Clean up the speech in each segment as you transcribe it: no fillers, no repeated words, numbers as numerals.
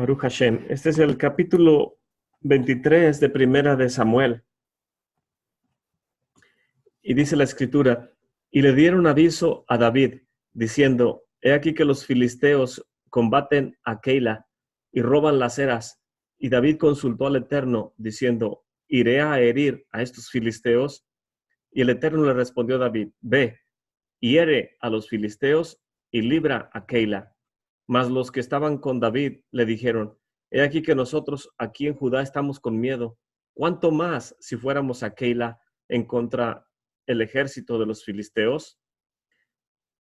Baruch Hashem. Este es el capítulo 23 de Primera de Samuel. Y dice la escritura, y le dieron aviso a David, diciendo, he aquí que los filisteos combaten a Keila y roban las eras. Y David consultó al Eterno, diciendo, ¿iré a herir a estos filisteos? Y el Eterno le respondió a David, ve, hiere a los filisteos y libra a Keila. Mas los que estaban con David le dijeron, he aquí que nosotros aquí en Judá estamos con miedo. ¿Cuánto más si fuéramos a Keila en contra el ejército de los filisteos?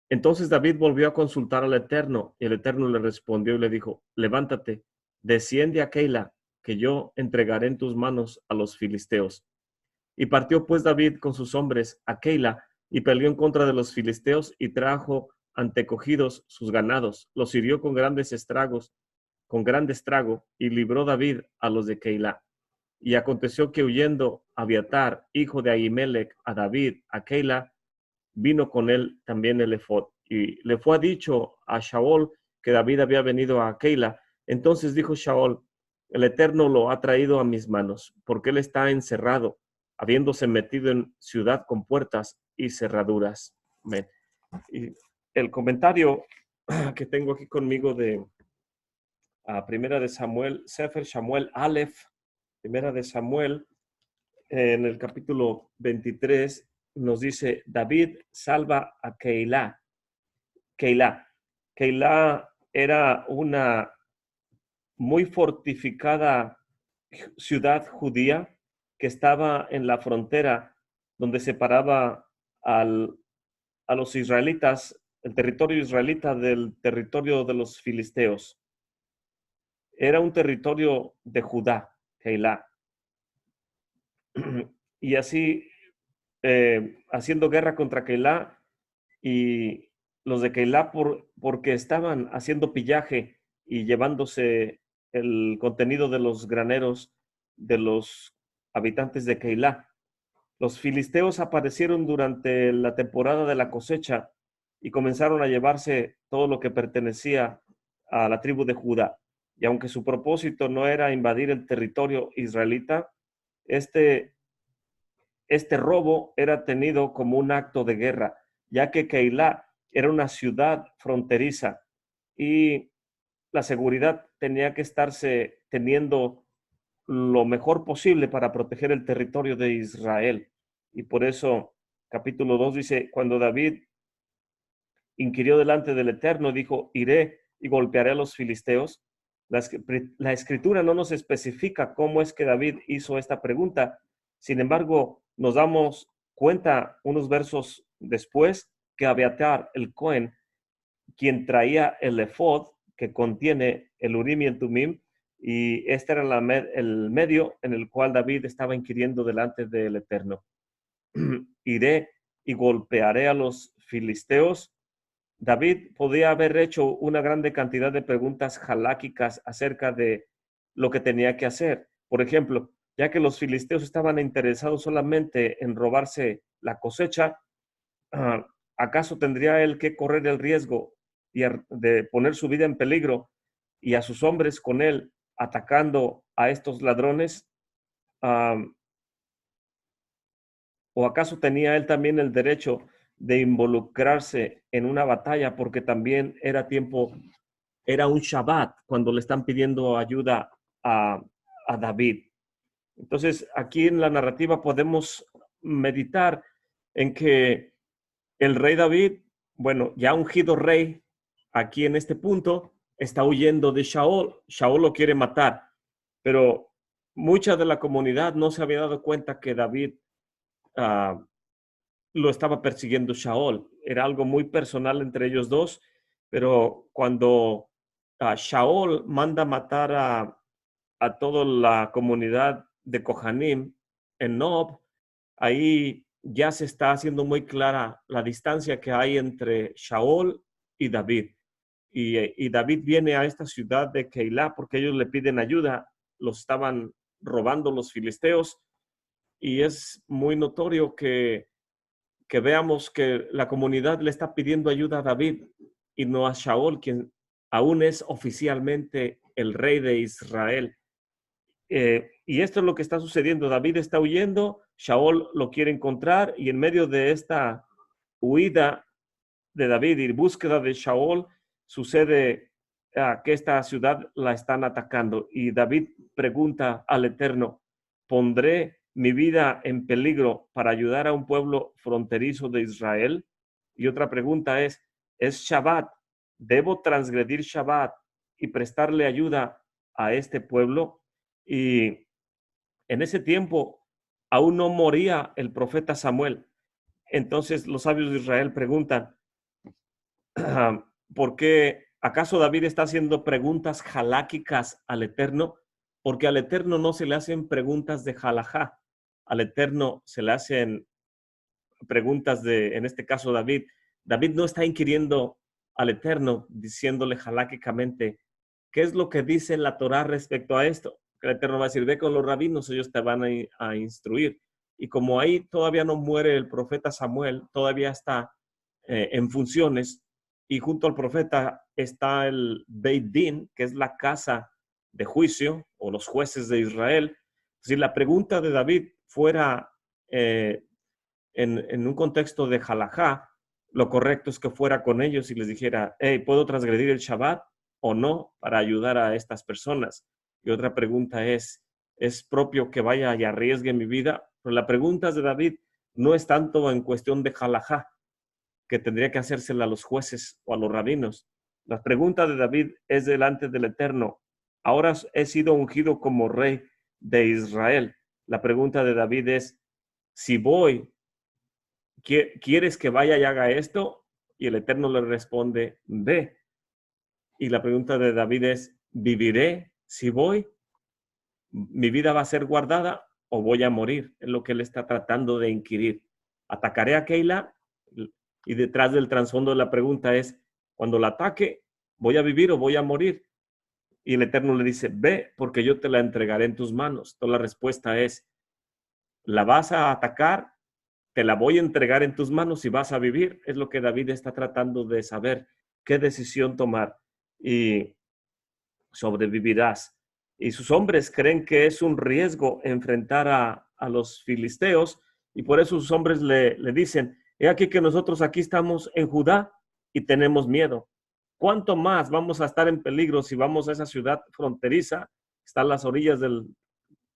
Entonces David volvió a consultar al Eterno, y el Eterno le respondió y le dijo, levántate, desciende a Keila, que yo entregaré en tus manos a los filisteos. Y partió pues David con sus hombres a Keila, y peleó en contra de los filisteos, y trajo antecogidos sus ganados, los hirió con gran estrago, y libró David a los de Keila. Y aconteció que huyendo Abiatar, hijo de Ahimelech, a David, a Keila, vino con él también el ephod. Y le fue dicho a Shaol que David había venido a Keila. Entonces dijo Shaol, el Eterno lo ha traído a mis manos, porque él está encerrado, habiéndose metido en ciudad con puertas y cerraduras. Amén. Y el comentario que tengo aquí conmigo de Primera de Samuel, Sefer Samuel Aleph, Primera de Samuel, en el capítulo 23, nos dice, David salva a Keilah. Keilah era una muy fortificada ciudad judía que estaba en la frontera donde separaba a los israelitas, el territorio israelita del territorio de los filisteos. Era un territorio de Judá, Keilah. Y así, haciendo guerra contra Keilah, y los de Keilah porque estaban haciendo pillaje y llevándose el contenido de los graneros de los habitantes de Keilah. Los filisteos aparecieron durante la temporada de la cosecha y comenzaron a llevarse todo lo que pertenecía a la tribu de Judá. Y aunque su propósito no era invadir el territorio israelita, este robo era tenido como un acto de guerra, ya que Keilah era una ciudad fronteriza y la seguridad tenía que estarse teniendo lo mejor posible para proteger el territorio de Israel. Y por eso, capítulo 2 dice, cuando David inquirió delante del Eterno, dijo, iré y golpearé a los filisteos. La escritura no nos especifica cómo es que David hizo esta pregunta. Sin embargo, nos damos cuenta unos versos después que Abiatar, el Cohen, quien traía el ephod que contiene el Urim y el Tumim, y este era el medio en el cual David estaba inquiriendo delante del Eterno. Iré y golpearé a los filisteos. David podía haber hecho una grande cantidad de preguntas jaláquicas acerca de lo que tenía que hacer. Por ejemplo, ya que los filisteos estaban interesados solamente en robarse la cosecha, ¿acaso tendría él que correr el riesgo de poner su vida en peligro y a sus hombres con él atacando a estos ladrones? ¿O acaso tenía él también el derecho de involucrarse en una batalla porque también era un Shabbat cuando le están pidiendo ayuda a David? Entonces, aquí en la narrativa podemos meditar en que el rey David, bueno, ya ungido rey, aquí en este punto, está huyendo de Shaol. Shaol lo quiere matar, pero mucha de la comunidad no se había dado cuenta que David uh, lo estaba persiguiendo Shaol. Era algo muy personal entre ellos dos, pero cuando Shaol manda matar a toda la comunidad de Kohanim en Nob, ahí ya se está haciendo muy clara la distancia que hay entre Shaol y David. Y David viene a esta ciudad de Keilah porque ellos le piden ayuda, los estaban robando los filisteos, y es muy notorio que veamos que la comunidad le está pidiendo ayuda a David y no a Shaol, quien aún es oficialmente el rey de Israel. Y esto es lo que está sucediendo. David está huyendo, Shaol lo quiere encontrar y en medio de esta huida de David y búsqueda de Shaol sucede que esta ciudad la están atacando y David pregunta al Eterno, ¿pondré mi vida en peligro para ayudar a un pueblo fronterizo de Israel? Y otra pregunta es Shabbat, ¿debo transgredir Shabbat y prestarle ayuda a este pueblo? Y en ese tiempo aún no moría el profeta Samuel. Entonces los sabios de Israel preguntan, ¿por qué acaso David está haciendo preguntas jaláquicas al Eterno? Porque al Eterno no se le hacen preguntas de jalajá, al Eterno se le hacen preguntas de, en este caso David. David no está inquiriendo al Eterno diciéndole jaláquicamente, ¿qué es lo que dice la Torá respecto a esto? El Eterno va a decir, ve con los rabinos, ellos te van a instruir. Y como ahí todavía no muere el profeta Samuel, todavía está en funciones, y junto al profeta está el Beit Din, que es la casa de juicio, o los jueces de Israel. Si la pregunta de David fuera en un contexto de halajá, lo correcto es que fuera con ellos y les dijera, hey, ¿puedo transgredir el Shabbat o no para ayudar a estas personas? Y otra pregunta ¿es propio que vaya y arriesgue mi vida? Pero la pregunta de David no es tanto en cuestión de halajá, que tendría que hacérsela a los jueces o a los rabinos. La pregunta de David es delante del Eterno. Ahora he sido ungido como rey de Israel. La pregunta de David es, si voy, ¿quieres que vaya y haga esto? Y el Eterno le responde, ve. Y la pregunta de David es, ¿viviré si voy? ¿Mi vida va a ser guardada o voy a morir? Es lo que él está tratando de inquirir. ¿Atacaré a Keilah? Y detrás del trasfondo de la pregunta es, cuando la ataque, ¿voy a vivir o voy a morir? Y el Eterno le dice, ve, porque yo te la entregaré en tus manos. Entonces la respuesta es, ¿la vas a atacar? Te la voy a entregar en tus manos y vas a vivir. Es lo que David está tratando de saber, qué decisión tomar y sobrevivirás. Y sus hombres creen que es un riesgo enfrentar a los filisteos y por eso sus hombres le dicen, he aquí que nosotros aquí estamos en Judá y tenemos miedo. ¿Cuánto más vamos a estar en peligro si vamos a esa ciudad fronteriza? Está a las orillas del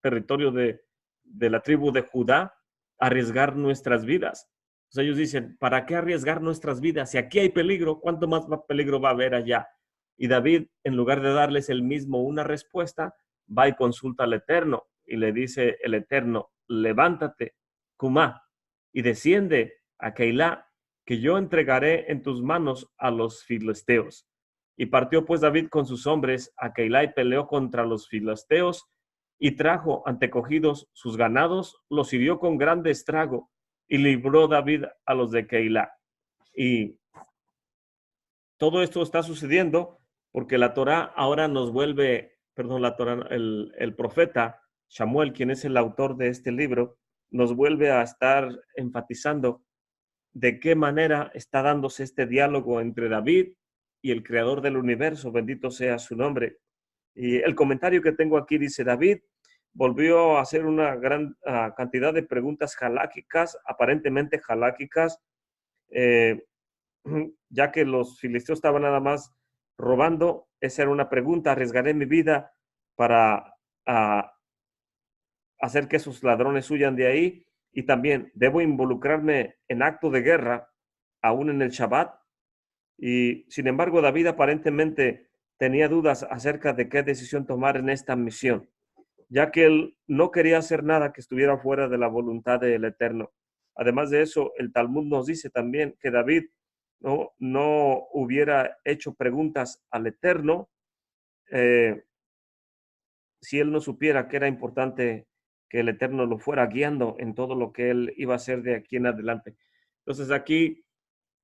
territorio de la tribu de Judá, arriesgar nuestras vidas. Entonces ellos dicen, ¿para qué arriesgar nuestras vidas? Si aquí hay peligro, ¿cuánto más peligro va a haber allá? Y David, en lugar de darles el mismo una respuesta, va y consulta al Eterno y le dice el Eterno, levántate, Cumá, y desciende a Keilah, que yo entregaré en tus manos a los filisteos. Y partió pues David con sus hombres a Keilah y peleó contra los filisteos y trajo antecogidos sus ganados, los hirió con grande estrago y libró David a los de Keilah. Y todo esto está sucediendo porque la Torá ahora nos vuelve, perdón, la Torá, el profeta Samuel, quien es el autor de este libro, nos vuelve a estar enfatizando de qué manera está dándose este diálogo entre David y el creador del universo, bendito sea su nombre. Y el comentario que tengo aquí dice, David volvió a hacer una gran cantidad de preguntas jaláquicas, aparentemente jaláquicas, eh, ya que los filisteos estaban nada más robando. Esa era una pregunta, ¿arriesgaré mi vida para hacer que esos ladrones huyan de ahí? Y también, ¿debo involucrarme en acto de guerra aún en el Shabbat? Y sin embargo, David aparentemente tenía dudas acerca de qué decisión tomar en esta misión, ya que él no quería hacer nada que estuviera fuera de la voluntad del Eterno. Además de eso, el Talmud nos dice también que David no hubiera hecho preguntas al Eterno si él no supiera que era importante que el Eterno lo fuera guiando en todo lo que él iba a hacer de aquí en adelante. Entonces aquí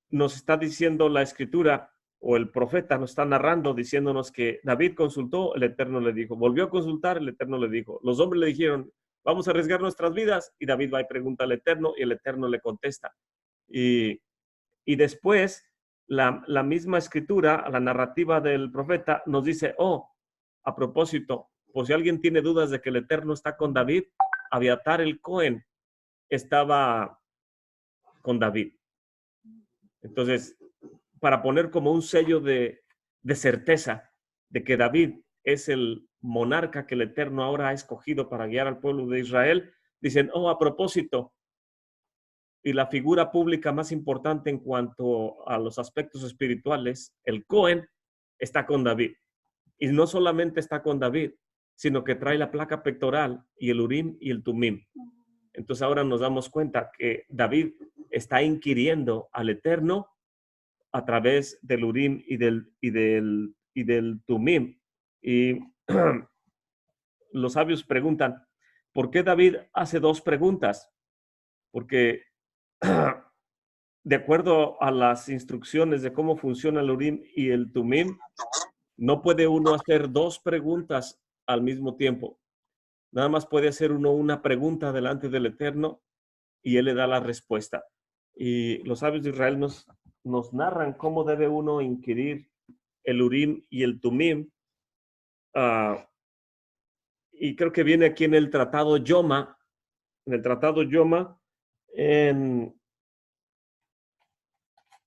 nos está diciendo la escritura o el profeta nos está narrando diciéndonos que David consultó, el Eterno le dijo, volvió a consultar, el Eterno le dijo, los hombres le dijeron, vamos a arriesgar nuestras vidas, y David va y pregunta al Eterno y el Eterno le contesta. Y después la misma escritura, la narrativa del profeta nos dice, oh, a propósito, por si alguien tiene dudas de que el Eterno está con David, Abiatar el Cohen estaba con David. Entonces, para poner como un sello de certeza de que David es el monarca que el Eterno ahora ha escogido para guiar al pueblo de Israel, dicen, oh, a propósito, y la figura pública más importante en cuanto a los aspectos espirituales, el Cohen, está con David. Y no solamente está con David, sino que trae la placa pectoral y el Urim y el Tumim. Entonces ahora nos damos cuenta que David está inquiriendo al Eterno a través del Urim y del Tumim. Y los sabios preguntan, ¿por qué David hace dos preguntas? Porque de acuerdo a las instrucciones de cómo funciona el Urim y el Tumim, no puede uno hacer dos preguntas al mismo tiempo. Nada más puede hacer uno una pregunta delante del Eterno y Él le da la respuesta. Y los sabios de Israel nos narran cómo debe uno inquirir el Urim y el Tumim. Y creo que viene aquí en el Tratado Yoma,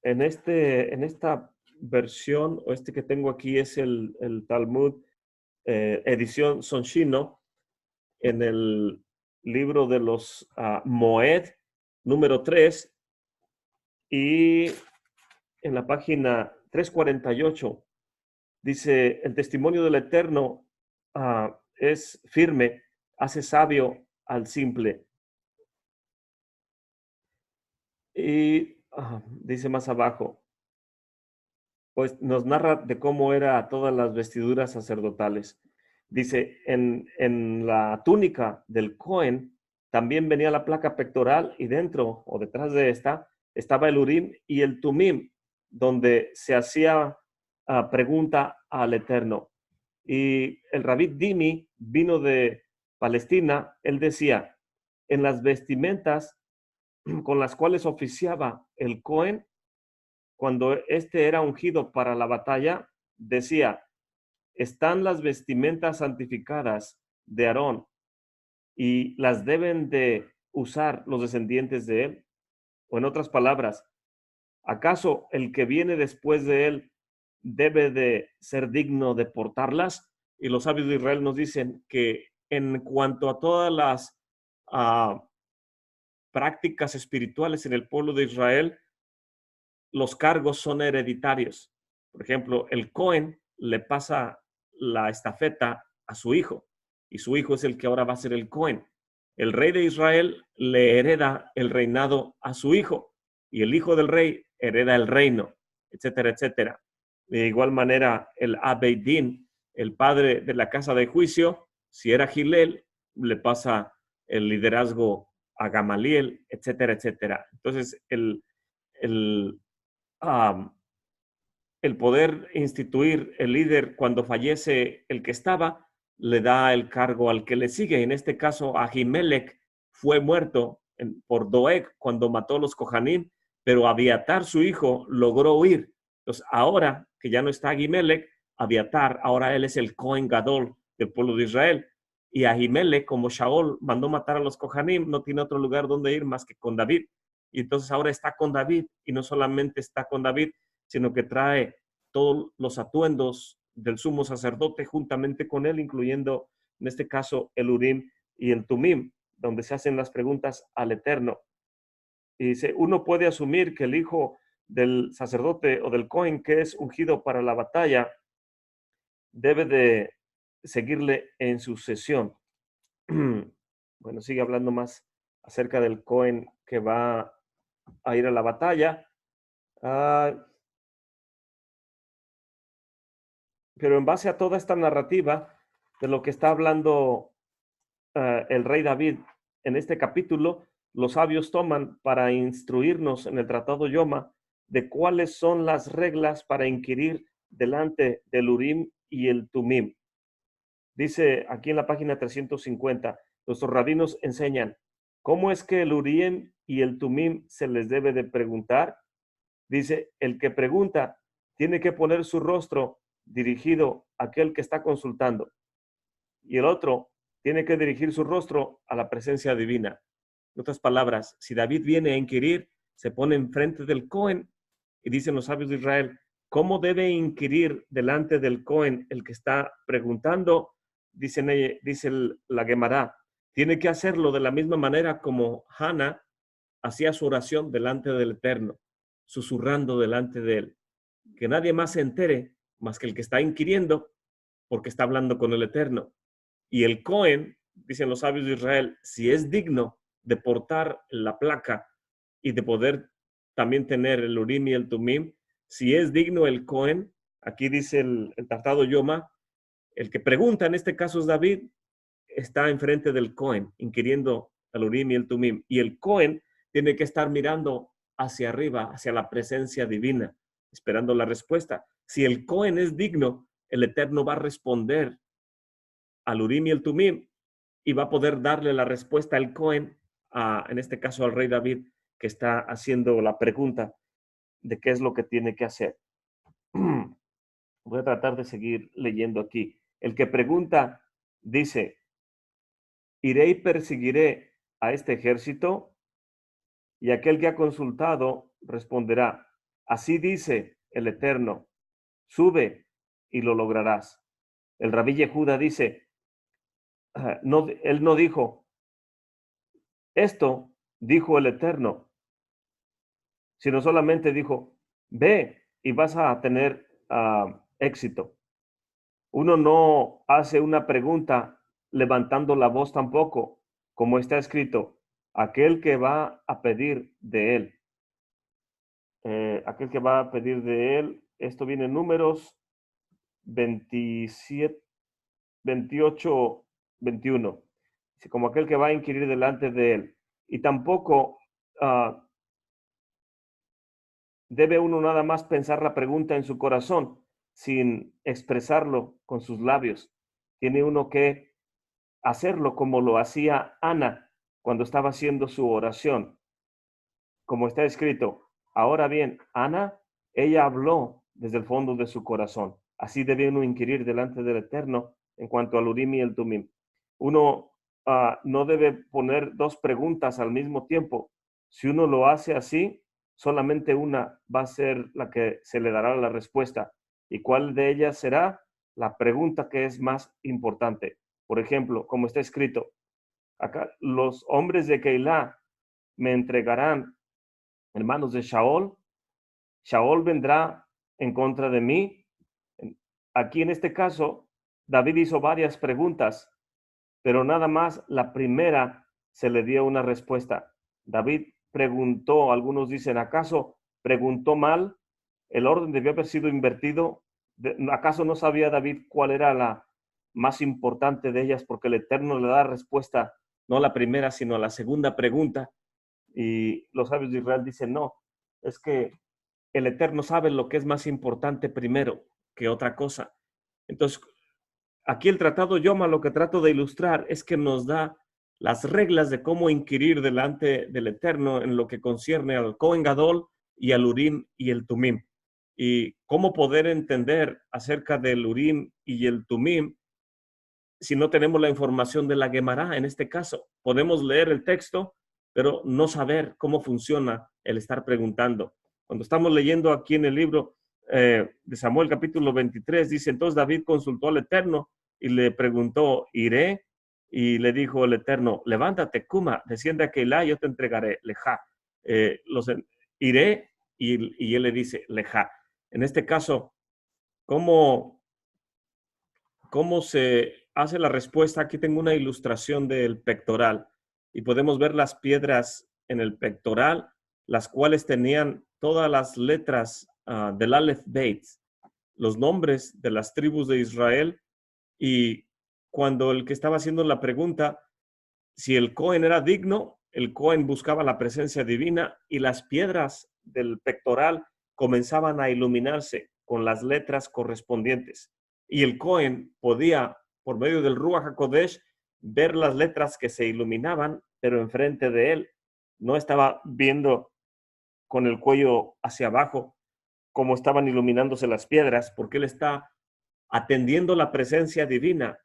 en esta versión, o este que tengo aquí es el Talmud, edición Sonshino, en el libro de los Moed, número 3, y en la página 348, dice, el testimonio del Eterno es firme, hace sabio al simple. Y dice más abajo, pues nos narra de cómo era todas las vestiduras sacerdotales. Dice, en la túnica del Cohen también venía la placa pectoral y dentro o detrás de esta estaba el Urim y el Tumim, donde se hacía pregunta al Eterno. Y el Rabí Dimi vino de Palestina, él decía, en las vestimentas con las cuales oficiaba el Cohen, cuando éste era ungido para la batalla, decía, están las vestimentas santificadas de Aarón y las deben de usar los descendientes de él. O en otras palabras, ¿acaso el que viene después de él debe de ser digno de portarlas? Y los sabios de Israel nos dicen que en cuanto a todas las prácticas espirituales en el pueblo de Israel, los cargos son hereditarios. Por ejemplo, el Cohen le pasa la estafeta a su hijo y su hijo es el que ahora va a ser el Cohen. El rey de Israel le hereda el reinado a su hijo y el hijo del rey hereda el reino, etcétera, etcétera. De igual manera, el Abeidín, el padre de la casa de juicio, si era Gilel, le pasa el liderazgo a Gamaliel, etcétera, etcétera. Entonces, el, el poder instituir el líder cuando fallece el que estaba, le da el cargo al que le sigue. En este caso, Ahimelech fue muerto por Doeg cuando mató a los Kohanim, pero Abiatar, su hijo, logró huir. Entonces, ahora que ya no está Ahimelech, Abiatar, ahora él es el Cohen Gadol del pueblo de Israel. Y Ahimelech, como Shaol mandó matar a los Kohanim, no tiene otro lugar donde ir más que con David. Y entonces ahora está con David, y no solamente está con David, sino que trae todos los atuendos del sumo sacerdote juntamente con él, incluyendo en este caso el Urim y el Tumim, donde se hacen las preguntas al Eterno. Y dice, uno puede asumir que el hijo del sacerdote o del Cohen que es ungido para la batalla debe de seguirle en sucesión. Bueno, sigue hablando más acerca del Cohen que va a ir a la batalla. Pero en base a toda esta narrativa de lo que está hablando el rey David en este capítulo, los sabios toman para instruirnos en el Tratado Yoma de cuáles son las reglas para inquirir delante del Urim y el Tumim. Dice aquí en la página 350, nuestros rabinos enseñan cómo es que el Urim y el Tumim se les debe de preguntar. dice, el que pregunta tiene que poner su rostro dirigido a aquel que está consultando. Y el otro tiene que dirigir su rostro a la presencia divina. En otras palabras, si David viene a inquirir, se pone enfrente del Cohen y dicen los sabios de Israel, ¿cómo debe inquirir delante del Cohen el que está preguntando? Dice la Gemara, tiene que hacerlo de la misma manera como Hannah hacía su oración delante del Eterno, susurrando delante de él. Que nadie más se entere más que el que está inquiriendo porque está hablando con el Eterno. Y el Cohen, dicen los sabios de Israel, si es digno de portar la placa y de poder también tener el Urim y el Tumim, si es digno el Cohen, aquí dice el Tratado Yoma, el que pregunta, en este caso es David, está enfrente del Cohen, inquiriendo el Urim y el Tumim. Y el Cohen tiene que estar mirando hacia arriba, hacia la presencia divina, esperando la respuesta. Si el Cohen es digno, el Eterno va a responder al Urim y el Tumim y va a poder darle la respuesta al Cohen, en este caso al rey David, que está haciendo la pregunta de qué es lo que tiene que hacer. Voy a tratar de seguir leyendo aquí. El que pregunta dice, iré y perseguiré a este ejército, y aquel que ha consultado responderá, así dice el Eterno, sube y lo lograrás. El rabí Yehuda dice, no, él no dijo, esto dijo el Eterno, sino solamente dijo, ve y vas a tener éxito. Uno no hace una pregunta levantando la voz tampoco, como está escrito, aquel que va a pedir de él. Aquel que va a pedir de él, esto viene en Números 27, 28, 21. Como aquel que va a inquirir delante de él. Y tampoco debe uno nada más pensar la pregunta en su corazón sin expresarlo con sus labios. Tiene uno que hacerlo como lo hacía Ana cuando estaba haciendo su oración. Como está escrito, ahora bien, Ana, ella habló desde el fondo de su corazón. Así debe uno inquirir delante del Eterno en cuanto al Urim y el Tumim. Uno no debe poner dos preguntas al mismo tiempo. Si uno lo hace así, solamente una va a ser la que se le dará la respuesta. ¿Y cuál de ellas será? La pregunta que es más importante. Por ejemplo, como está escrito, acá los hombres de Keilah me entregarán en manos de Shaol. Shaol vendrá en contra de mí. Aquí en este caso, David hizo varias preguntas, pero nada más la primera se le dio una respuesta. David preguntó, algunos dicen, ¿acaso preguntó mal? ¿El orden debió haber sido invertido? ¿Acaso no sabía David cuál era la más importante de ellas? Porque el Eterno le da respuesta, no a la primera, sino a la segunda pregunta. Y los sabios de Israel dicen, no, es que el Eterno sabe lo que es más importante primero que otra cosa. Entonces, aquí el Tratado Yoma lo que trato de ilustrar es que nos da las reglas de cómo inquirir delante del Eterno en lo que concierne al Cohen Gadol y al Urim y el Tumim. Y cómo poder entender acerca del Urim y el Tumim si no tenemos la información de la Gemara en este caso. Podemos leer el texto, pero no saber cómo funciona el estar preguntando. Cuando estamos leyendo aquí en el libro de Samuel capítulo 23, dice, entonces David consultó al Eterno y le preguntó, ¿iré? Y le dijo el Eterno, levántate, Kuma, desciende a Keilah, yo te entregaré, Lejá. Iré, y él le dice, Lejá. En este caso, ¿cómo se hace la respuesta? Aquí tengo una ilustración del pectoral y podemos ver las piedras en el pectoral, las cuales tenían todas las letras del Aleph Beit, los nombres de las tribus de Israel. Y cuando el que estaba haciendo la pregunta, si el Cohen era digno, el Cohen buscaba la presencia divina y las piedras del pectoral comenzaban a iluminarse con las letras correspondientes. Y el Cohen podía, por medio del Ruach HaKodesh, ver las letras que se iluminaban, pero enfrente de él no estaba viendo con el cuello hacia abajo, como estaban iluminándose las piedras, porque él está atendiendo la presencia divina.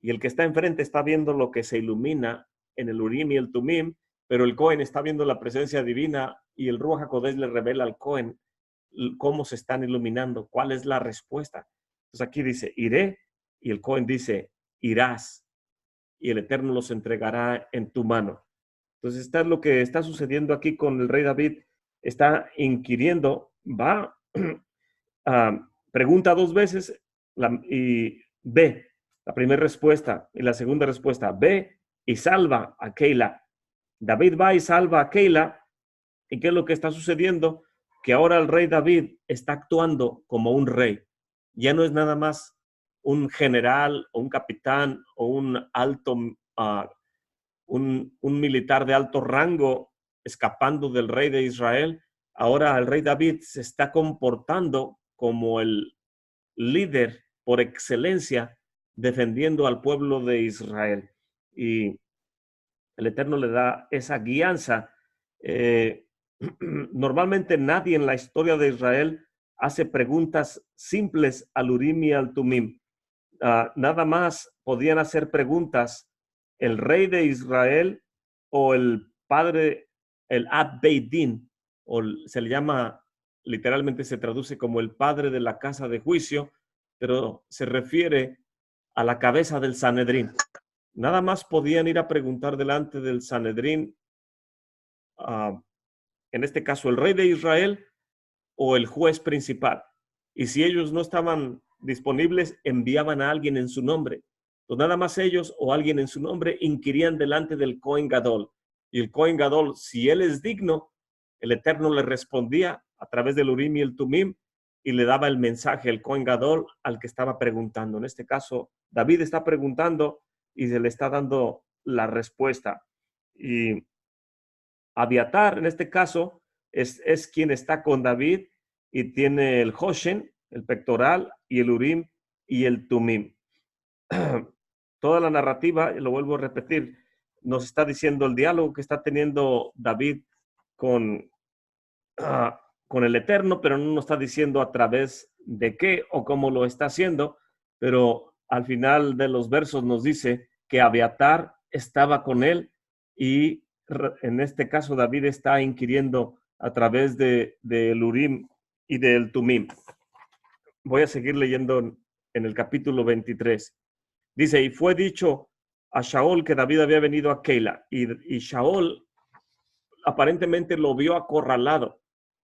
Y el que está enfrente está viendo lo que se ilumina en el Urim y el Tumim, pero el Cohen está viendo la presencia divina y el Ruach HaKodesh le revela al Cohen cómo se están iluminando, cuál es la respuesta. Entonces aquí dice, iré, y el Cohen dice, irás, y el Eterno los entregará en tu mano. Entonces está lo que está sucediendo aquí con el rey David, está inquiriendo, va, pregunta dos veces y ve la primera respuesta y la segunda respuesta, ve y salva a Keila. David va y salva a Keila. ¿Y qué es lo que está sucediendo? Que ahora el rey David está actuando como un rey. Ya no es nada más un general o un capitán o un alto, un militar de alto rango escapando del rey de Israel. Ahora el rey David se está comportando como el líder por excelencia, defendiendo al pueblo de Israel. Y el Eterno le da esa guianza. Normalmente nadie en la historia de Israel hace preguntas simples al Urim y al Tumim. Nada más podían hacer preguntas el rey de Israel o el padre, el Ad Beit Din, o se le llama, literalmente se traduce como el padre de la casa de juicio, pero se refiere a la cabeza del Sanedrín. Nada más podían ir a preguntar delante del Sanedrín, en este caso el rey de Israel o el juez principal. Y si ellos no estaban disponibles, enviaban a alguien en su nombre. Entonces, nada más ellos o alguien en su nombre inquirían delante del Cohen Gadol. Y el Cohen Gadol, si él es digno, el Eterno le respondía a través del Urim y el Tumim y le daba el mensaje, el Cohen Gadol, al que estaba preguntando. En este caso, David está preguntando y se le está dando la respuesta. Y Abiatar, en este caso, es quien está con David y tiene el Hoshen, el pectoral, y el Urim y el Tumim. Toda la narrativa, lo vuelvo a repetir, nos está diciendo el diálogo que está teniendo David con, con el Eterno, pero no nos está diciendo a través de qué o cómo lo está haciendo, pero al final de los versos nos dice que Abiatar estaba con él y en este caso David está inquiriendo a través del Urim y del Tumim. Voy a seguir leyendo en el capítulo 23. Dice, y fue dicho a Shaol que David había venido a Keila, y Shaol aparentemente lo vio acorralado.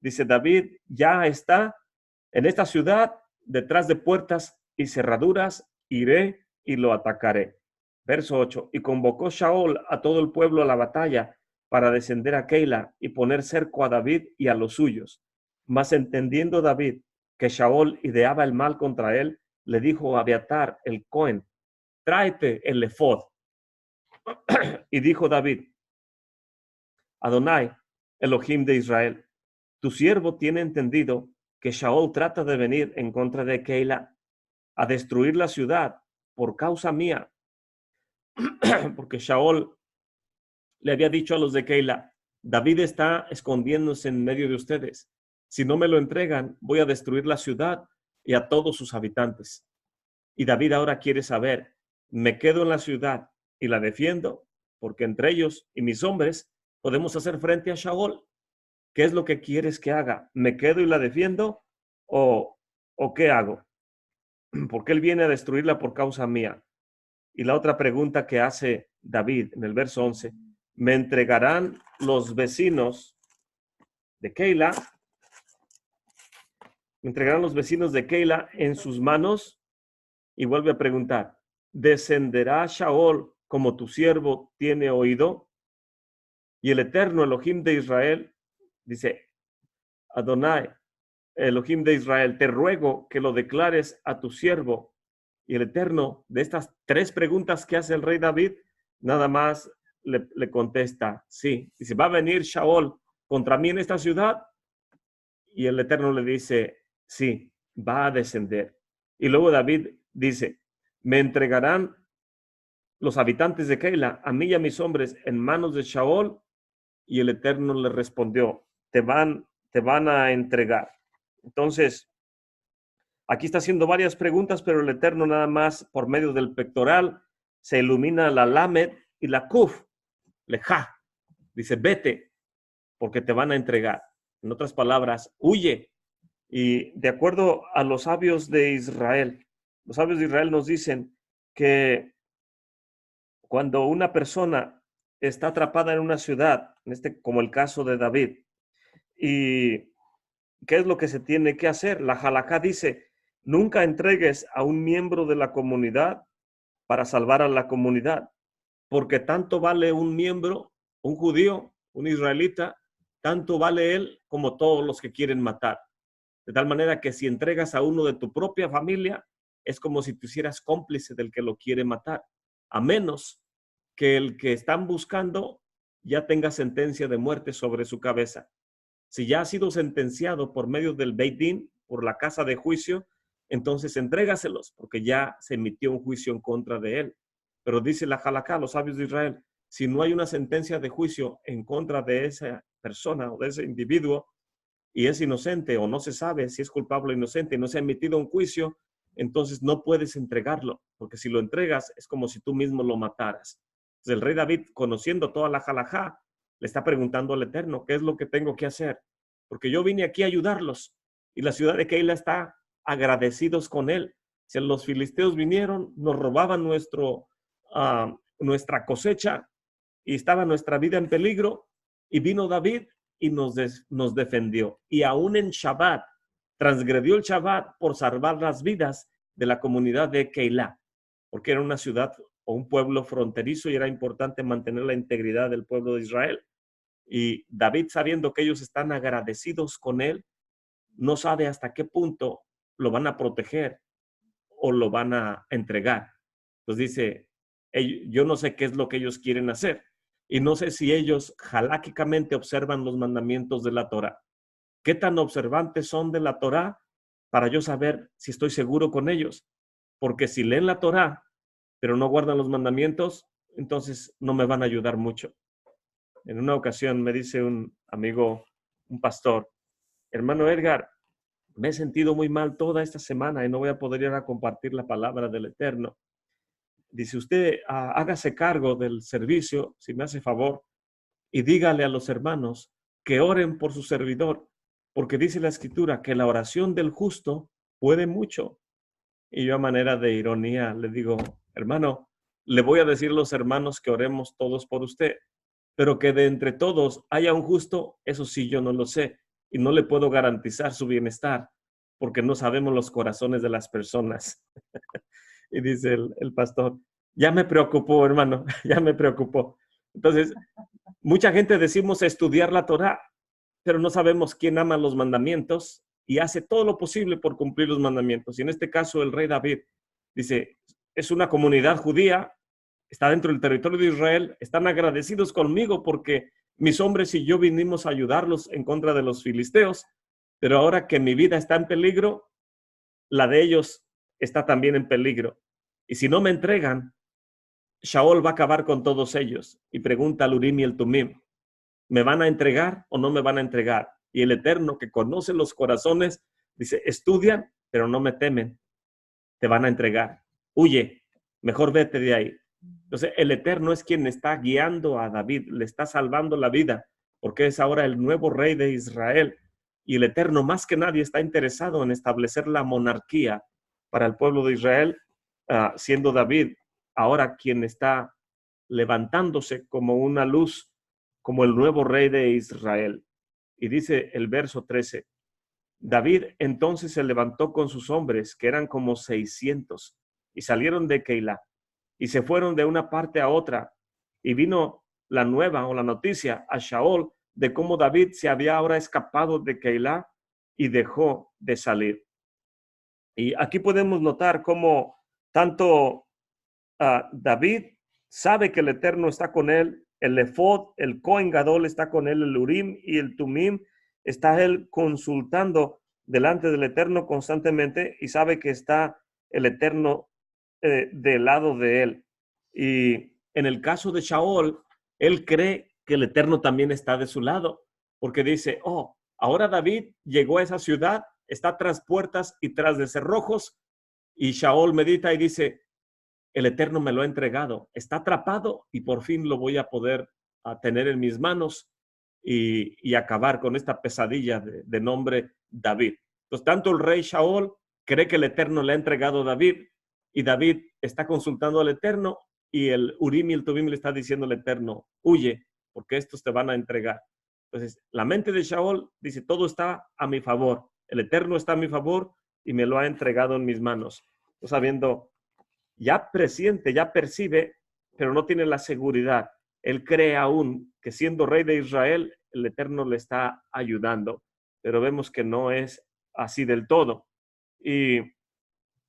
Dice, David ya está en esta ciudad, detrás de puertas y cerraduras, iré y lo atacaré. Verso 8, y convocó Shaol a todo el pueblo a la batalla para descender a Keila y poner cerco a David y a los suyos. Mas entendiendo David que Shaol ideaba el mal contra él, le dijo a Abiatar el Cohen, tráete el efod. Y dijo David, Adonai, Elohim de Israel, tu siervo tiene entendido que Shaol trata de venir en contra de Keila a destruir la ciudad por causa mía, porque Shaol le había dicho a los de Keila, David está escondiéndose en medio de ustedes. Si no me lo entregan, voy a destruir la ciudad y a todos sus habitantes. Y David ahora quiere saber, ¿me quedo en la ciudad y la defiendo? Porque entre ellos y mis hombres podemos hacer frente a Shaol. ¿Qué es lo que quieres que haga? ¿Me quedo y la defiendo? ¿O qué hago? Porque él viene a destruirla por causa mía. Y la otra pregunta que hace David en el verso 11, ¿me entregarán los vecinos de Keila? ¿Me entregarán los vecinos de Keila en sus manos? Y vuelve a preguntar, ¿descenderá Shaol como tu siervo tiene oído? Y el eterno Elohim de Israel dice, Adonai, Elohim de Israel, te ruego que lo declares a tu siervo. Y el Eterno, de estas tres preguntas que hace el rey David, nada más le contesta, sí. Dice, ¿va a venir Shaol contra mí en esta ciudad? Y el Eterno le dice, sí, va a descender. Y luego David dice, ¿me entregarán los habitantes de Keila, a mí y a mis hombres, en manos de Shaol? Y el Eterno le respondió, te van te van a entregar. Entonces, aquí está haciendo varias preguntas, pero el Eterno nada más por medio del pectoral se ilumina la Lamed y la Kuf, Lejá. Dice, vete, porque te van a entregar. En otras palabras, huye. Y de acuerdo a los sabios de Israel nos dicen que cuando una persona está atrapada en una ciudad, como el caso de David, y ¿qué es lo que se tiene que hacer? La Halajá dice, nunca entregues a un miembro de la comunidad para salvar a la comunidad, porque tanto vale un miembro, un judío, un israelita, tanto vale él como todos los que quieren matar. De tal manera que si entregas a uno de tu propia familia, es como si te hicieras cómplice del que lo quiere matar, a menos que el que están buscando ya tenga sentencia de muerte sobre su cabeza. Si ya ha sido sentenciado por medio del Beit Din, por la casa de juicio, entonces entrégaselos, porque ya se emitió un juicio en contra de él. Pero dice la Halajá, los sabios de Israel, si no hay una sentencia de juicio en contra de esa persona o de ese individuo, y es inocente o no se sabe si es culpable o inocente y no se ha emitido un juicio, entonces no puedes entregarlo, porque si lo entregas es como si tú mismo lo mataras. Entonces el rey David, conociendo toda la halajá, le está preguntando al Eterno, ¿qué es lo que tengo que hacer? Porque yo vine aquí a ayudarlos y la ciudad de Keila está agradecidos con él. Si los filisteos vinieron, nos robaban nuestra cosecha y estaba nuestra vida en peligro, y vino David y nos defendió. Y aún en Shabbat, transgredió el Shabbat por salvar las vidas de la comunidad de Keilah, porque era una ciudad o un pueblo fronterizo y era importante mantener la integridad del pueblo de Israel. Y David, sabiendo que ellos están agradecidos con él, no sabe hasta qué punto lo van a proteger o lo van a entregar. Entonces dice, yo no sé qué es lo que ellos quieren hacer y no sé si ellos jaláquicamente observan los mandamientos de la Torá. ¿Qué tan observantes son de la Torá para yo saber si estoy seguro con ellos? Porque si leen la Torá, pero no guardan los mandamientos, entonces no me van a ayudar mucho. En una ocasión me dice un amigo, un pastor, hermano Edgar, me he sentido muy mal toda esta semana y no voy a poder ir a compartir la palabra del Eterno. Dice usted, hágase cargo del servicio, si me hace favor, y dígale a los hermanos que oren por su servidor, porque dice la Escritura que la oración del justo puede mucho. Y yo a manera de ironía le digo, hermano, le voy a decir a los hermanos que oremos todos por usted, pero que de entre todos haya un justo, eso sí yo no lo sé, y no le puedo garantizar su bienestar, porque no sabemos los corazones de las personas. Y dice el pastor, ya me preocupó, hermano, ya me preocupó. Entonces, mucha gente decimos estudiar la Torá, pero no sabemos quién ama los mandamientos y hace todo lo posible por cumplir los mandamientos. Y en este caso, el rey David dice, es una comunidad judía, está dentro del territorio de Israel, están agradecidos conmigo porque mis hombres y yo vinimos a ayudarlos en contra de los filisteos, pero ahora que mi vida está en peligro, la de ellos está también en peligro. Y si no me entregan, Shaol va a acabar con todos ellos. Y pregunta al Urim y el Tumim, ¿me van a entregar o no me van a entregar? Y el Eterno, que conoce los corazones, dice, estudian, pero no me temen, te van a entregar. Huye, mejor vete de ahí. Entonces, el Eterno es quien está guiando a David, le está salvando la vida, porque es ahora el nuevo rey de Israel. Y el Eterno, más que nadie, está interesado en establecer la monarquía para el pueblo de Israel, siendo David ahora quien está levantándose como una luz, como el nuevo rey de Israel. Y dice el verso 13, David entonces se levantó con sus hombres, que eran como 600, y salieron de Keilah, y se fueron de una parte a otra, y vino la nueva o la noticia a Shaol de cómo David se había ahora escapado de Keilah y dejó de salir. Y aquí podemos notar cómo tanto David sabe que el Eterno está con él, el Efod, el Cohen Gadol está con él, el Urim y el Tumim, está él consultando delante del Eterno constantemente y sabe que está el Eterno del lado de él. Y en el caso de Shaol, él cree que el Eterno también está de su lado, porque dice, oh, Ahora David llegó a esa ciudad, está tras puertas y tras de cerrojos, y Shaol medita y dice, el Eterno me lo ha entregado, está atrapado y por fin lo voy a poder tener en mis manos y acabar con esta pesadilla de nombre David. Entonces, tanto el rey Shaol cree que el Eterno le ha entregado a David y David está consultando al Eterno y el Urim y el Tubim le está diciendo al Eterno, huye, porque estos te van a entregar. Entonces, la mente de Shaol dice, todo está a mi favor, el Eterno está a mi favor y me lo ha entregado en mis manos. Sabiendo, ya presiente, ya percibe, pero no tiene la seguridad. Él cree aún que siendo rey de Israel, el Eterno le está ayudando, pero vemos que no es así del todo. Y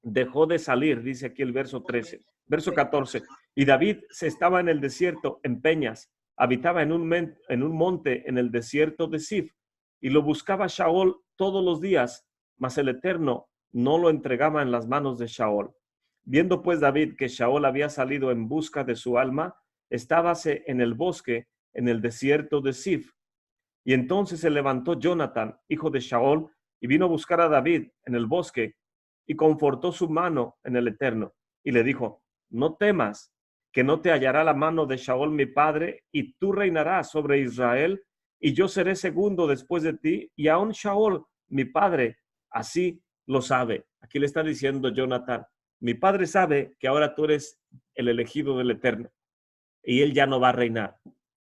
dejó de salir, dice aquí el verso 13, verso 14. Y David se estaba en el desierto, en peñas, habitaba en un monte en el desierto de Sif, y lo buscaba Shaol todos los días, mas el Eterno no lo entregaba en las manos de Shaol. Viendo pues David que Shaol había salido en busca de su alma, estábase en el bosque, en el desierto de Sif. Y entonces se levantó Jonathan, hijo de Shaol, y vino a buscar a David en el bosque, y confortó su mano en el Eterno, y le dijo, no temas, que no te hallará la mano de Shaol mi padre, y tú reinarás sobre Israel, y yo seré segundo después de ti, y aun Shaol mi padre, así lo sabe. Aquí le está diciendo Jonathan, mi padre sabe que ahora tú eres el elegido del Eterno, y él ya no va a reinar.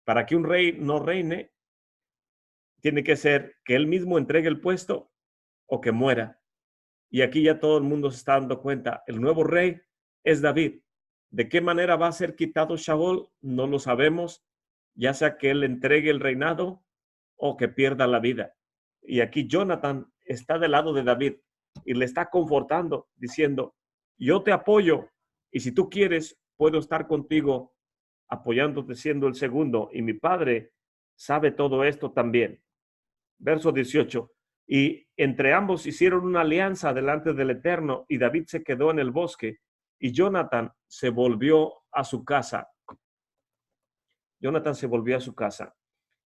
Para que un rey no reine, tiene que ser que él mismo entregue el puesto o que muera. Y aquí ya todo el mundo se está dando cuenta, el nuevo rey es David. ¿De qué manera va a ser quitado Shaol? No lo sabemos, ya sea que él entregue el reinado o que pierda la vida. Y aquí Jonathan está del lado de David y le está confortando, diciendo, yo te apoyo y si tú quieres, puedo estar contigo apoyándote siendo el segundo. Y mi padre sabe todo esto también. Verso 18. Y entre ambos hicieron una alianza delante del Eterno, y David se quedó en el bosque, y Jonathan se volvió a su casa. Jonathan se volvió a su casa.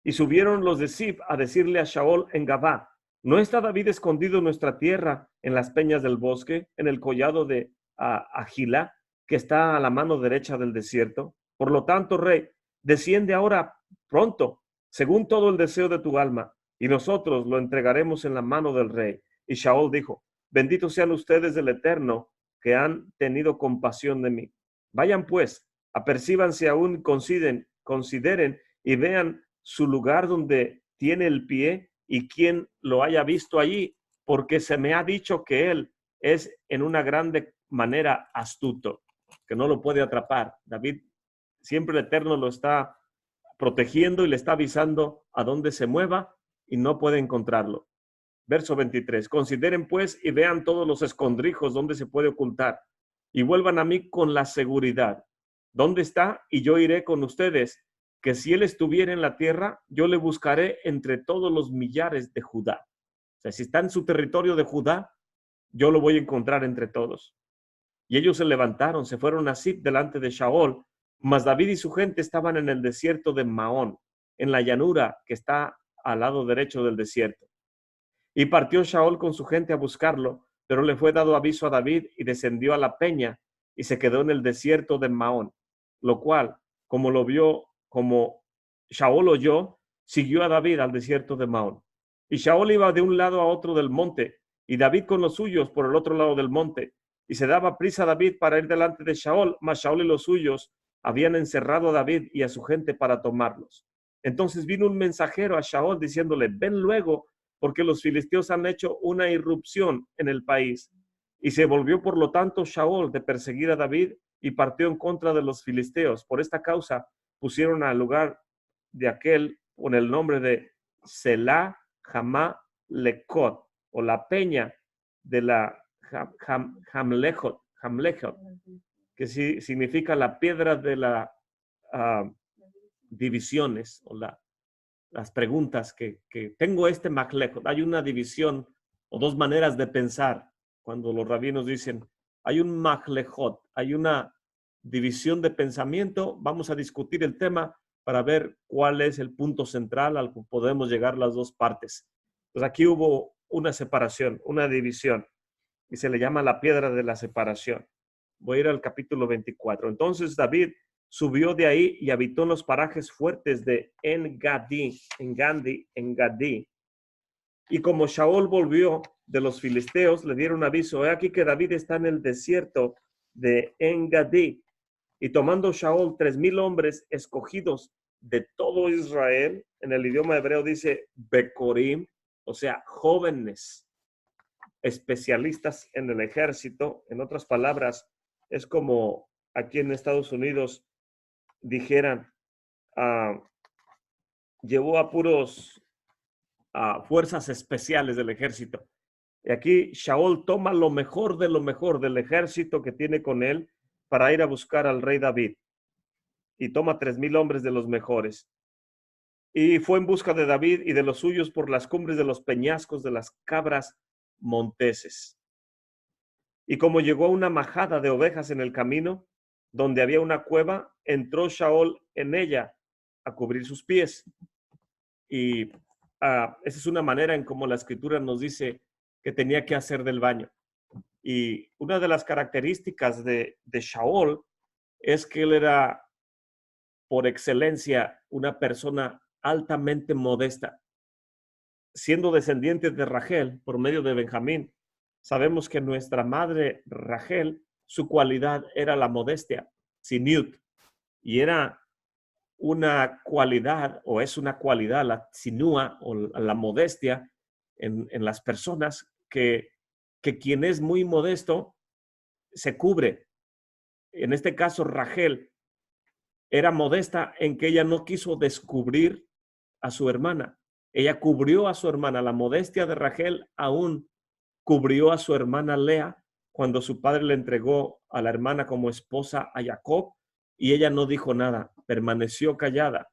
Y subieron los de Sif a decirle a Shaol en Gabá, ¿no está David escondido en nuestra tierra, en las peñas del bosque, en el collado de Agila, que está a la mano derecha del desierto? Por lo tanto, rey, desciende ahora pronto, según todo el deseo de tu alma, y nosotros lo entregaremos en la mano del rey. Y Shaol dijo, benditos sean ustedes del Eterno, que han tenido compasión de mí. Vayan pues, apercíbanse aún, consideren y vean su lugar donde tiene el pie y quien lo haya visto allí, porque se me ha dicho que él es en una grande manera astuto, que no lo puede atrapar. David, siempre el Eterno lo está protegiendo y le está avisando a dónde se mueva y no puede encontrarlo. Verso 23. Consideren pues y vean todos los escondrijos donde se puede ocultar y vuelvan a mí con la seguridad. ¿Dónde está? Y yo iré con ustedes, que si él estuviera en la tierra, yo le buscaré entre todos los millares de Judá. O sea, si está en su territorio de Judá, yo lo voy a encontrar entre todos. Y ellos se levantaron, se fueron a Sif delante de Shaol, mas David y su gente estaban en el desierto de Maón, en la llanura que está al lado derecho del desierto. Y partió Shaol con su gente a buscarlo, pero le fue dado aviso a David y descendió a la peña y se quedó en el desierto de Maón, lo cual, como lo vio, como Shaol oyó, siguió a David al desierto de Maón. Y Shaol iba de un lado a otro del monte, y David con los suyos por el otro lado del monte. Y se daba prisa a David para ir delante de Shaol, mas Shaol y los suyos habían encerrado a David y a su gente para tomarlos. Entonces vino un mensajero a Shaol diciéndole, ven luego, porque los filisteos han hecho una irrupción en el país. Y se volvió por lo tanto Shaol de perseguir a David y partió en contra de los filisteos. Por esta causa pusieron al lugar de aquel con el nombre de Selah Hamá Lekot, o la peña de la Hamlejot, que sí, significa la piedra de las divisiones, o las preguntas que tengo este Machlejot. Hay una división o dos maneras de pensar cuando los rabinos dicen, hay un Machlejot, hay una división de pensamiento. Vamos a discutir el tema para ver cuál es el punto central al que podemos llegar las dos partes. Pues aquí hubo una separación, una división, y se le llama la piedra de la separación. Voy a ir al capítulo 24. Entonces David subió de ahí y habitó en los parajes fuertes de En-Gadi. Y como Shaul volvió de los filisteos, le dieron aviso: he aquí que David está en el desierto de En-Gadi. Y tomando Shaul 3,000 hombres escogidos de todo Israel, en el idioma hebreo dice Becorim, o sea, jóvenes, especialistas en el ejército. En otras palabras, es como aquí en Estados Unidos dijeran, llevó a puros fuerzas especiales del ejército. Y aquí Shaul toma lo mejor del ejército que tiene con él para ir a buscar al rey David. Y toma 3,000 hombres de los mejores. Y fue en busca de David y de los suyos por las cumbres de los peñascos de las cabras monteses. Y como llegó a una majada de ovejas en el camino, donde había una cueva, entró Shaul en ella a cubrir sus pies. Y esa es una manera en cómo la escritura nos dice que tenía que hacer del baño. Y una de las características de Shaul es que él era por excelencia una persona altamente modesta. Siendo descendiente de Rachel por medio de Benjamín, sabemos que nuestra madre Rachel, su cualidad era la modestia, tziniut, y era una cualidad, o es una cualidad, la tzinúa o la modestia en las personas, que quien es muy modesto se cubre. En este caso, Rachel era modesta en que ella no quiso descubrir a su hermana. Ella cubrió a su hermana. La modestia de Rachel aún cubrió a su hermana Lea cuando su padre le entregó a la hermana como esposa a Jacob, y ella no dijo nada, permaneció callada.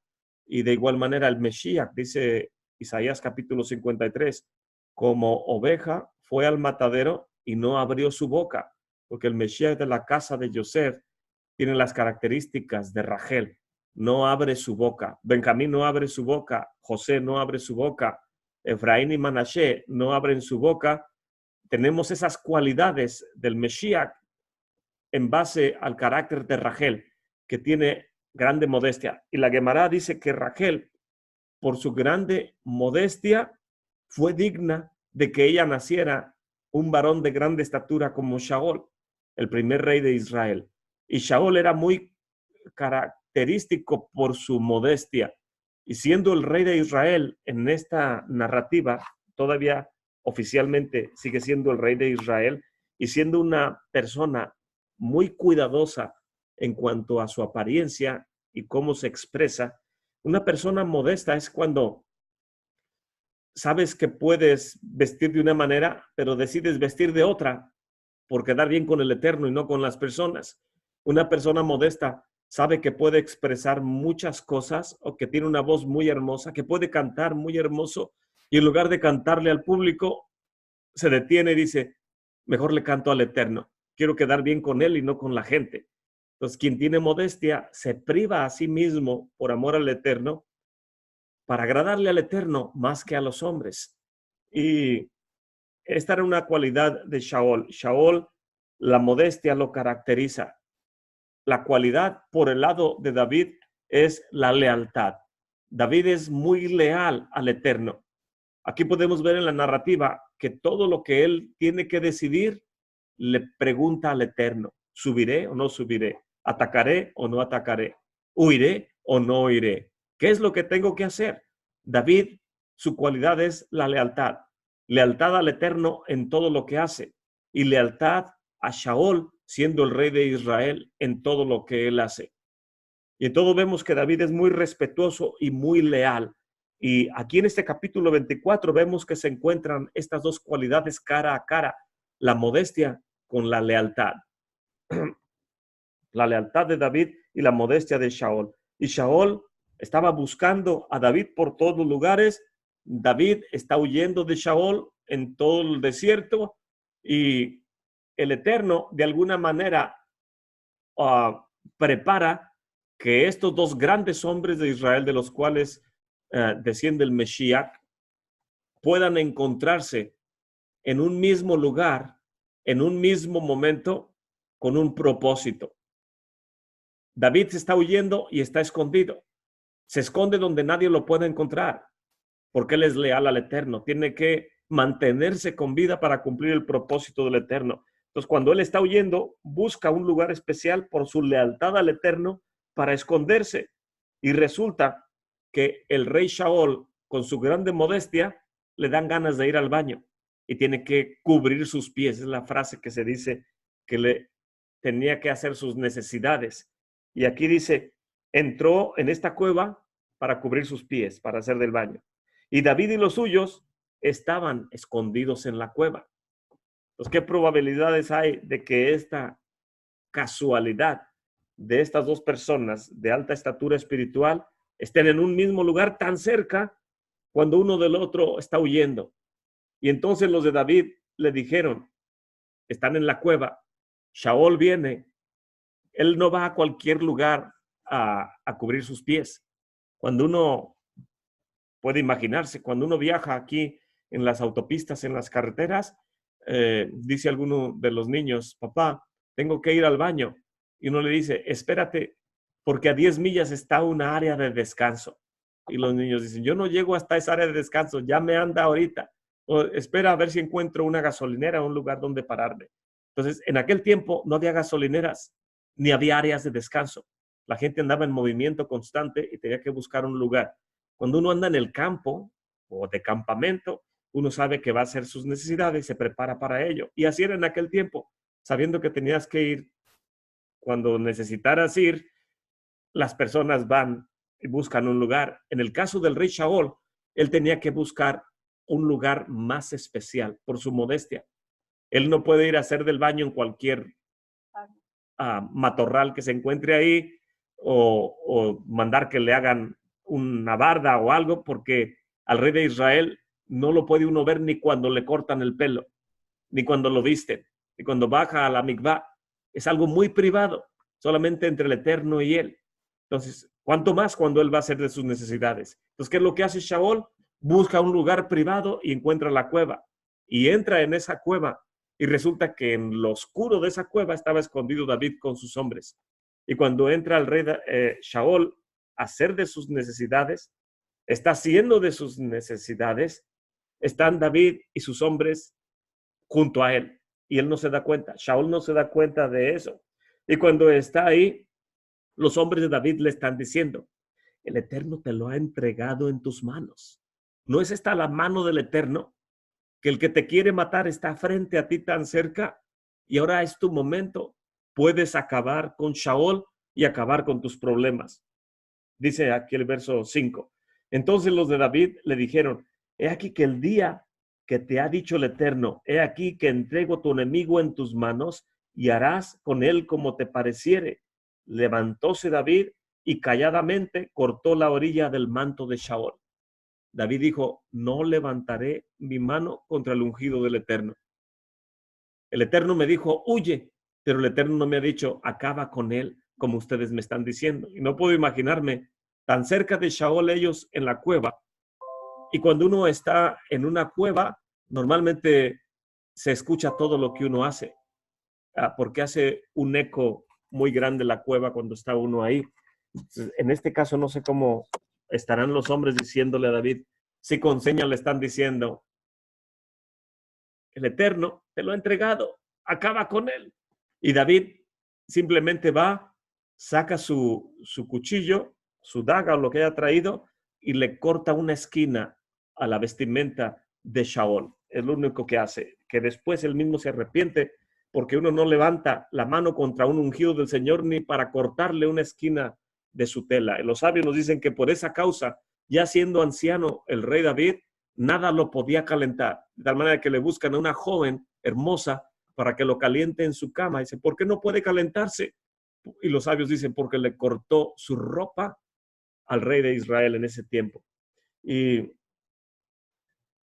Y de igual manera el Mesías, dice Isaías capítulo 53, como oveja fue al matadero y no abrió su boca, porque el Mesías de la casa de Joseph tiene las características de Rachel. No abre su boca. Benjamín no abre su boca. José no abre su boca. Efraín y Manashe no abren su boca. Tenemos esas cualidades del Mesías en base al carácter de Rachel, que tiene grande modestia. Y la Gemara dice que Rachel, por su grande modestia, fue digna de que ella naciera un varón de grande estatura como Shaul, el primer rey de Israel. Y Shaul era muy característico por su modestia. Y siendo el rey de Israel en esta narrativa, todavía oficialmente sigue siendo el rey de Israel, y siendo una persona muy cuidadosa en cuanto a su apariencia y cómo se expresa. Una persona modesta es cuando sabes que puedes vestir de una manera, pero decides vestir de otra por quedar bien con el Eterno y no con las personas. Una persona modesta sabe que puede expresar muchas cosas, o que tiene una voz muy hermosa, que puede cantar muy hermoso, y en lugar de cantarle al público, se detiene y dice: mejor le canto al Eterno. Quiero quedar bien con él y no con la gente. Entonces, quien tiene modestia se priva a sí mismo por amor al Eterno, para agradarle al Eterno más que a los hombres. Y esta era una cualidad de Shaul. Shaul, la modestia lo caracteriza. La cualidad por el lado de David es la lealtad. David es muy leal al Eterno. Aquí podemos ver en la narrativa que todo lo que él tiene que decidir le pregunta al Eterno: ¿subiré o no subiré? ¿Atacaré o no atacaré? ¿Huiré o no huiré? ¿Qué es lo que tengo que hacer? David, su cualidad es la lealtad. Lealtad al Eterno en todo lo que hace, y lealtad a Shaul, siendo el rey de Israel, en todo lo que él hace. Y en todo vemos que David es muy respetuoso y muy leal. Y aquí en este capítulo 24 vemos que se encuentran estas dos cualidades cara a cara: la modestia con la lealtad. La lealtad de David y la modestia de Shaul. Y Shaul estaba buscando a David por todos los lugares. David está huyendo de Shaul en todo el desierto, y el Eterno de alguna manera prepara que estos dos grandes hombres de Israel, de los cuales desciende el Mesías, puedan encontrarse en un mismo lugar, en un mismo momento, con un propósito. David se está huyendo y está escondido. Se esconde donde nadie lo puede encontrar, porque él es leal al Eterno. Tiene que mantenerse con vida para cumplir el propósito del Eterno. Entonces, cuando él está huyendo, busca un lugar especial por su lealtad al Eterno para esconderse. Y resulta que el rey Shaol, con su grande modestia, le dan ganas de ir al baño y tiene que cubrir sus pies. Es la frase que se dice que le tenía que hacer sus necesidades. Y aquí dice, entró en esta cueva para cubrir sus pies, para hacer del baño. Y David y los suyos estaban escondidos en la cueva. Entonces, ¿qué probabilidades hay de que esta casualidad de estas dos personas de alta estatura espiritual estén en un mismo lugar tan cerca cuando uno del otro está huyendo? Y entonces los de David le dijeron, están en la cueva, Shaol viene, él no va a cualquier lugar a cubrir sus pies. Cuando uno puede imaginarse, cuando uno viaja aquí en las autopistas, en las carreteras, dice alguno de los niños, papá, tengo que ir al baño. Y uno le dice, espérate, porque a 10 millas está una área de descanso. Y los niños dicen, yo no llego hasta esa área de descanso, ya me anda ahorita. O espera a ver si encuentro una gasolinera, un lugar donde pararme. Entonces, en aquel tiempo no había gasolineras, ni había áreas de descanso. La gente andaba en movimiento constante y tenía que buscar un lugar. Cuando uno anda en el campo o de campamento, uno sabe que va a hacer sus necesidades y se prepara para ello. Y así era en aquel tiempo, sabiendo que tenías que ir cuando necesitaras ir, las personas van y buscan un lugar. En el caso del rey Shaol, él tenía que buscar un lugar más especial por su modestia. Él no puede ir a hacer del baño en cualquier matorral que se encuentre ahí o mandar que le hagan una barda o algo, porque al rey de Israel no lo puede uno ver ni cuando le cortan el pelo, ni cuando lo visten, ni cuando baja a la mikvá. Es algo muy privado, solamente entre el Eterno y él. Entonces, ¿cuánto más cuando él va a hacer de sus necesidades? Entonces, ¿qué es lo que hace Shaol? Busca un lugar privado y encuentra la cueva. Y entra en esa cueva y resulta que en lo oscuro de esa cueva estaba escondido David con sus hombres. Y cuando entra el rey Shaol a hacer de sus necesidades, está haciendo de sus necesidades, están David y sus hombres junto a él. Y él no se da cuenta, Shaol no se da cuenta de eso. Y cuando está ahí, los hombres de David le están diciendo, el Eterno te lo ha entregado en tus manos. ¿No es esta la mano del Eterno? Que el que te quiere matar está frente a ti tan cerca y ahora es tu momento. Puedes acabar con Shaol y acabar con tus problemas. Dice aquí el verso 5. Entonces los de David le dijeron, he aquí que el día que te ha dicho el Eterno, he aquí que entrego tu enemigo en tus manos y harás con él como te pareciere. Levantóse David y calladamente cortó la orilla del manto de Shaol. David dijo, no levantaré mi mano contra el ungido del Eterno. El Eterno me dijo, huye, pero el Eterno no me ha dicho, acaba con él, como ustedes me están diciendo. Y no puedo imaginarme tan cerca de Shaol ellos en la cueva. Y cuando uno está en una cueva, normalmente se escucha todo lo que uno hace, porque hace un eco muy grande la cueva cuando está uno ahí. Entonces, en este caso no sé cómo estarán los hombres diciéndole a David, si con señas le están diciendo, el Eterno te lo ha entregado, acaba con él. Y David simplemente va, saca su cuchillo, su daga o lo que haya traído y le corta una esquina a la vestimenta de Shaol. Es lo único que hace, que después él mismo se arrepiente porque uno no levanta la mano contra un ungido del Señor ni para cortarle una esquina de su tela. Los sabios nos dicen que por esa causa, ya siendo anciano el rey David, nada lo podía calentar, de tal manera que le buscan a una joven hermosa para que lo caliente en su cama. Dice, ¿por qué no puede calentarse? Y los sabios dicen, porque le cortó su ropa al rey de Israel en ese tiempo. Y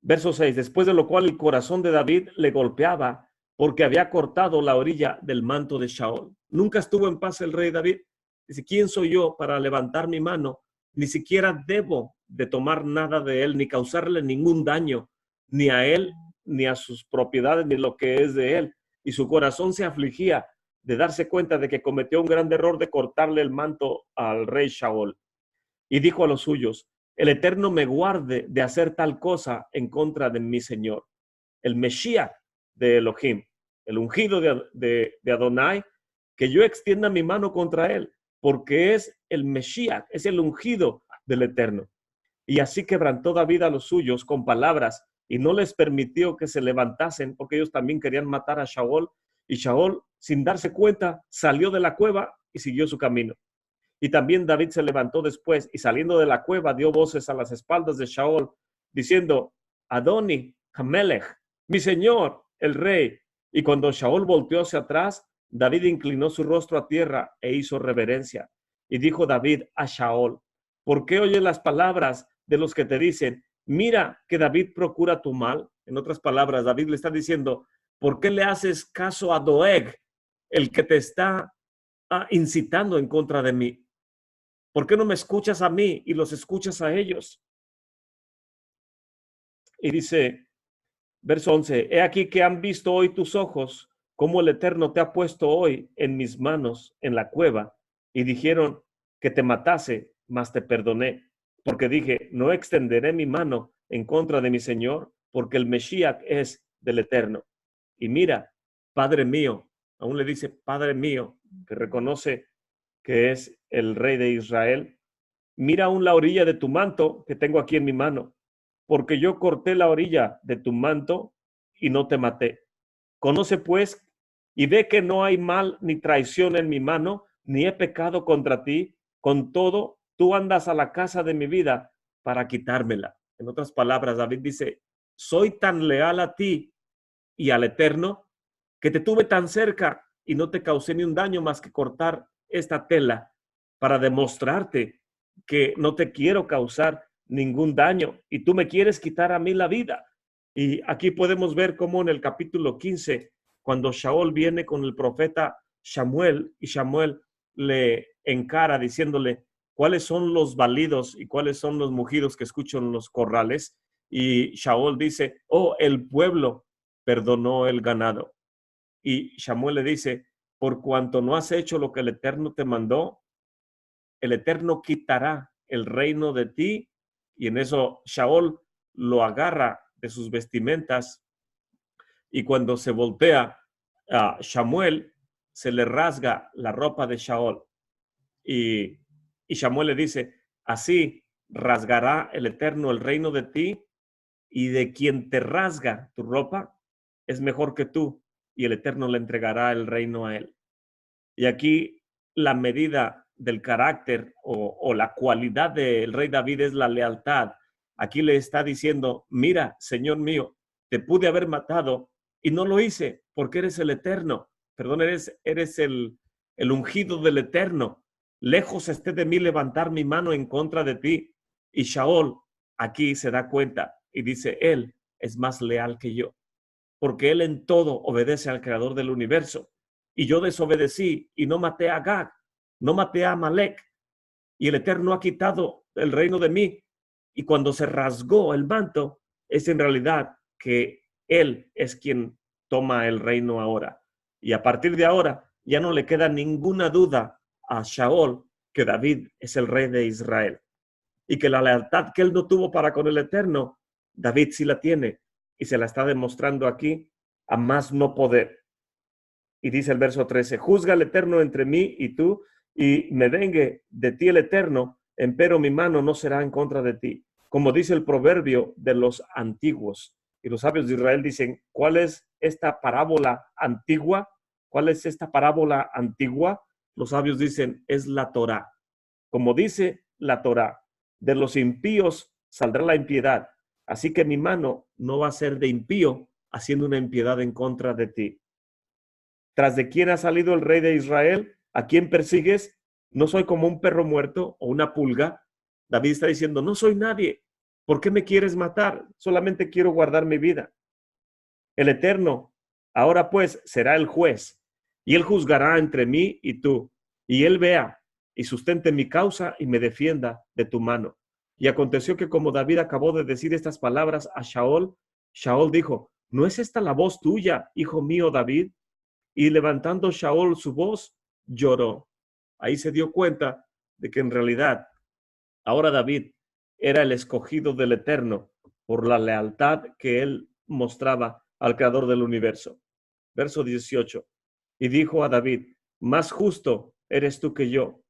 verso 6, después de lo cual el corazón de David le golpeaba porque había cortado la orilla del manto de Shaol. Nunca estuvo en paz el rey David. Dice, ¿quién soy yo para levantar mi mano? Ni siquiera debo de tomar nada de él, ni causarle ningún daño ni a él, ni a sus propiedades, ni lo que es de él. Y su corazón se afligía de darse cuenta de que cometió un gran error de cortarle el manto al rey Shaul. Y dijo a los suyos: el Eterno me guarde de hacer tal cosa en contra de mi Señor, el Mesías de Elohim, el ungido de Adonai, que yo extienda mi mano contra él, porque es el Mesías, es el ungido del Eterno. Y así quebrantó David a los suyos con palabras y no les permitió que se levantasen, porque ellos también querían matar a Shaul. Y Shaul, sin darse cuenta, salió de la cueva y siguió su camino. Y también David se levantó después y saliendo de la cueva dio voces a las espaldas de Shaul, diciendo: Adoni, Hamelech, mi señor, el rey. Y cuando Shaul volteó hacia atrás, David inclinó su rostro a tierra e hizo reverencia. Y dijo David a Shaul: ¿por qué oyes las palabras de los que te dicen, mira que David procura tu mal? En otras palabras, David le está diciendo: ¿por qué le haces caso a Doeg, el que te está incitando en contra de mí? ¿Por qué no me escuchas a mí y los escuchas a ellos? Y dice, verso 11, he aquí que han visto hoy tus ojos, cómo el Eterno te ha puesto hoy en mis manos en la cueva, y dijeron que te matase, mas te perdoné, porque dije, no extenderé mi mano en contra de mi Señor, porque el Mesías es del Eterno. Y mira, Padre mío, aún le dice Padre mío, que reconoce que es el Rey de Israel. Mira aún la orilla de tu manto que tengo aquí en mi mano, porque yo corté la orilla de tu manto y no te maté. Conoce pues y ve que no hay mal ni traición en mi mano, ni he pecado contra ti. Con todo, tú andas a la casa de mi vida para quitármela. En otras palabras, David dice, soy tan leal a ti y al Eterno que te tuve tan cerca y no te causé ni un daño más que cortar esta tela para demostrarte que no te quiero causar ningún daño y tú me quieres quitar a mí la vida. Y aquí podemos ver cómo en el capítulo 15, cuando Shaul viene con el profeta Samuel y Samuel le encara diciéndole cuáles son los balidos y cuáles son los mugidos que escuchan los corrales. Y Shaul dice, oh, el pueblo perdonó el ganado. Y Samuel le dice, por cuanto no has hecho lo que el Eterno te mandó, el Eterno quitará el reino de ti. Y en eso Shaul lo agarra de sus vestimentas y cuando se voltea a Samuel, se le rasga la ropa de Shaul. Y Samuel le dice, así rasgará el Eterno el reino de ti, y de quien te rasga tu ropa es mejor que tú, y el Eterno le entregará el reino a él. Y aquí la medida del carácter o la cualidad del rey David es la lealtad. Aquí le está diciendo, mira, Señor mío, te pude haber matado y no lo hice porque eres el Eterno. Perdón, eres el ungido del Eterno. Lejos esté de mí levantar mi mano en contra de ti. Y Shaul aquí se da cuenta y dice, él es más leal que yo, porque él en todo obedece al creador del universo. Y yo desobedecí y no maté a Agag, no maté a Amalek, y el Eterno ha quitado el reino de mí. Y cuando se rasgó el manto, es en realidad que él es quien toma el reino ahora. Y a partir de ahora ya no le queda ninguna duda a Shaul que David es el rey de Israel. Y que la lealtad que él no tuvo para con el Eterno, David sí la tiene. Y se la está demostrando aquí a más no poder. Y dice el verso 13, juzga el Eterno entre mí y tú, y me vengue de ti el Eterno, empero mi mano no será en contra de ti. Como dice el proverbio de los antiguos. Y los sabios de Israel dicen, ¿cuál es esta parábola antigua? ¿Cuál es esta parábola antigua? Los sabios dicen, es la Torá. Como dice la Torá, de los impíos saldrá la impiedad. Así que mi mano no va a ser de impío haciendo una impiedad en contra de ti. ¿Tras de quién ha salido el rey de Israel? ¿A quién persigues? No soy como un perro muerto o una pulga. David está diciendo, no soy nadie. ¿Por qué me quieres matar? Solamente quiero guardar mi vida. El Eterno, ahora pues, será el juez, y él juzgará entre mí y tú, y él vea y sustente mi causa y me defienda de tu mano. Y aconteció que como David acabó de decir estas palabras a Shaul, Shaul dijo, ¿no es esta la voz tuya, hijo mío David? Y levantando Shaul su voz, lloró. Ahí se dio cuenta de que en realidad ahora David era el escogido del Eterno por la lealtad que él mostraba al Creador del universo. Verso 18. Y dijo a David, más justo eres tú que yo,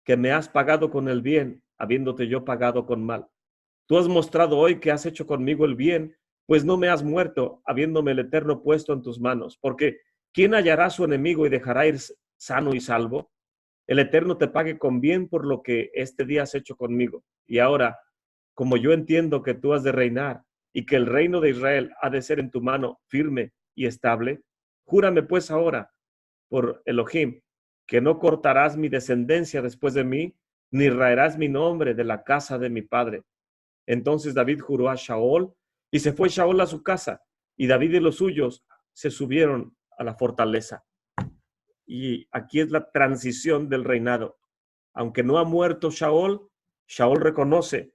que me has pagado con el bien, habiéndote yo pagado con mal. Tú has mostrado hoy que has hecho conmigo el bien, pues no me has muerto, habiéndome el Eterno puesto en tus manos. Porque ¿quién hallará a su enemigo y dejará ir sano y salvo? El Eterno te pague con bien por lo que este día has hecho conmigo. Y ahora, como yo entiendo que tú has de reinar y que el reino de Israel ha de ser en tu mano firme y estable, júrame pues ahora por Elohim que no cortarás mi descendencia después de mí, ni raerás mi nombre de la casa de mi padre. Entonces David juró a Shaul y se fue Shaul a su casa y David y los suyos se subieron a la fortaleza. Y aquí es la transición del reinado. Aunque no ha muerto Shaul, Shaul reconoce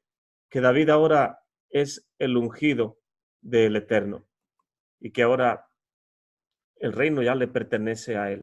que David ahora es el ungido del Eterno y que ahora el reino ya le pertenece a él.